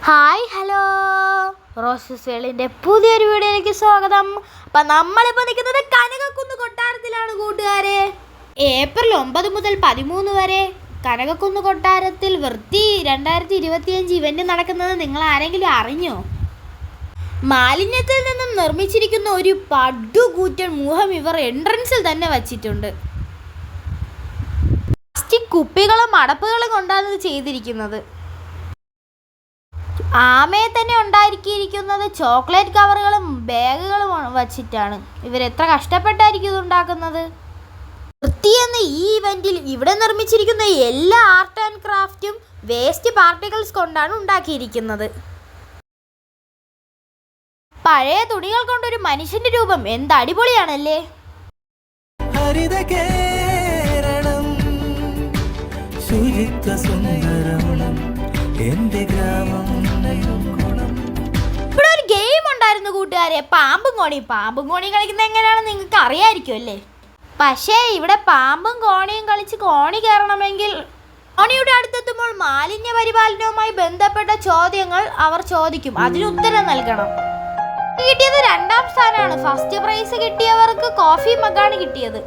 Hi hello roses വേളിൻ്റെ പുതിയൊരു വീഡിയോയിലേക്ക് സ്വാഗതം. അപ്പം നമ്മളിപ്പോൾ നിൽക്കുന്നത് കനകക്കുന്ന് കൊട്ടാരത്തിലാണ് കൂട്ടുകാരെ. ഏപ്രിൽ 9 മുതൽ 13 വരെ കനകക്കുന്ന് കൊട്ടാരത്തിൽ വൃത്തി 2025 ഇവൻ്റ് നടക്കുന്നത് നിങ്ങൾ ആരെങ്കിലും അറിഞ്ഞോ? മാലിന്യത്തിൽ നിന്നും നിർമ്മിച്ചിരിക്കുന്ന ഒരു പടുകൂറ്റൻ മുഖം ഇവർ എൻട്രൻസിൽ തന്നെ വച്ചിട്ടുണ്ട്. പ്ലാസ്റ്റിക് കുപ്പികളും അടപ്പുകളും കൊണ്ടാണ് ഇത് ചെയ്തിരിക്കുന്നത്. ആമയെ തന്നെ ഉണ്ടാക്കിയിരിക്കുന്നത് ചോക്ലേറ്റ് കവറുകളും ബാഗുകളും വച്ചിട്ടാണ്. ഇവരെത്ര കഷ്ടപ്പെട്ടായിരിക്കും ഇത് ഉണ്ടാക്കുന്നത്. വൃത്തി എന്ന ഈ ഇവന്റിൽ ഇവിടെ നിർമ്മിച്ചിരിക്കുന്ന എല്ലാ ആർട്ട് ആൻഡ് ക്രാഫ്റ്റും വേസ്റ്റ് പാർട്ടിക്കിൾസ് കൊണ്ടാണ് ഉണ്ടാക്കിയിരിക്കുന്നത്. പഴയ തുണികൾ കൊണ്ടൊരു മനുഷ്യന്റെ രൂപം എന്ത് അടിപൊളിയാണല്ലേ. ഇവിടെ ഒരു ഗെയിം ഉണ്ടായിരുന്നു കൂട്ടുകാരെ, പാമ്പും കോണിയും കളിക്കുന്നത് എങ്ങനെയാണെന്ന് നിങ്ങൾക്ക് അറിയാമായിരിക്കും അല്ലേ. പക്ഷേ ഇവിടെ പാമ്പും കോണിയും കളിച്ച് കോണി കയറണമെങ്കിൽ കോണിയുടെ അടുത്തെത്തുമ്പോൾ മാലിന്യ പരിപാലനവുമായി ബന്ധപ്പെട്ട ചോദ്യങ്ങൾ അവർ ചോദിക്കും, അതിന് ഉത്തരം നൽകണം. കിട്ടിയത് 2ാം സ്ഥാനമാണ്. ഫസ്റ്റ് പ്രൈസ് കിട്ടിയവർക്ക് കോഫി മഗ്ഗാണ് കിട്ടിയത്.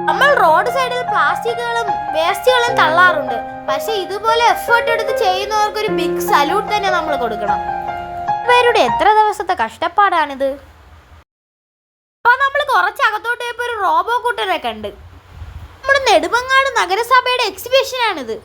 നമ്മൾ റോഡ് സൈഡിൽ പ്ലാസ്റ്റിക്കുകളും വേസ്റ്റുകളും തള്ളാറുണ്ട്. പക്ഷെ ഇതുപോലെ എഫേർട്ട് എടുത്ത് ചെയ്യുന്നവർക്ക് ഒരു ബിഗ് സല്യൂട്ട് തന്നെ നമ്മൾ കൊടുക്കണം. പേരുടെ എത്ര ദിവസത്തെ കഷ്ടപ്പാടാണിത്. അപ്പോൾ നമ്മൾ കുറച്ച് അകത്തോട്ട് പോയപ്പോൾ ഒരു റോബോ കൂട്ടരെ കണ്ട്. നമ്മുടെ നെടുമങ്ങാട് നഗരസഭയുടെ എക്സിബിഷനാണിത്.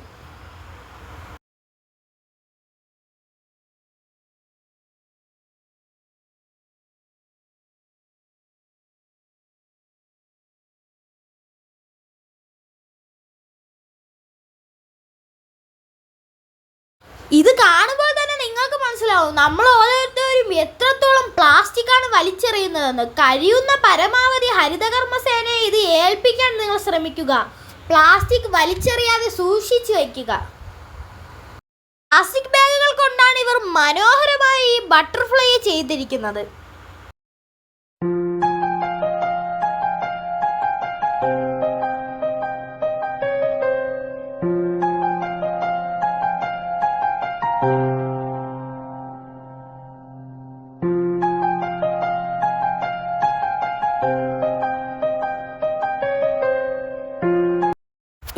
ഇത് കാണുമ്പോൾ തന്നെ നിങ്ങൾക്ക് മനസ്സിലാവും നമ്മൾ ഓരോരുത്തരും എത്രത്തോളം പ്ലാസ്റ്റിക് ആണ് വലിച്ചെറിയുന്നതെന്ന്. കഴിയുന്ന പരമാവധി ഹരിതകർമ്മസേനയെ ഇത് ഏൽപ്പിക്കാൻ നിങ്ങൾ ശ്രമിക്കുക. പ്ലാസ്റ്റിക് വലിച്ചെറിയാതെ സൂക്ഷിച്ചു വയ്ക്കുക. പ്ലാസ്റ്റിക് ബാഗുകൾ കൊണ്ടാണ് ഇവർ മനോഹരമായി ഈ ബട്ടർഫ്ലൈ ചെയ്തിരിക്കുന്നത്.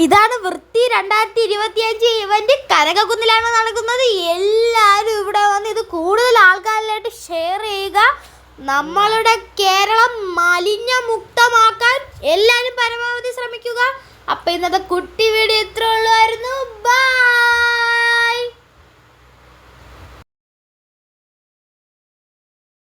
ഇതാണ് വൃത്തി 2025 ഇവന്റ്. കനകക്കുന്നിലാണ് നടക്കുന്നത്. എല്ലാവരും ഇവിടെ വന്ന് ഇത് കൂടുതൽ ആൾക്കാരിലായിട്ട് ഷെയർ ചെയ്യുക. നമ്മളുടെ കേരളം മാലിന്യമുക്തമാക്കാൻ എല്ലാവരും പരമാവധി ശ്രമിക്കുക. അപ്പം ഇന്നത്തെ കുട്ടി വീഡിയോ ഇത്രേ ഉള്ളായിരുന്നു. ബൈ.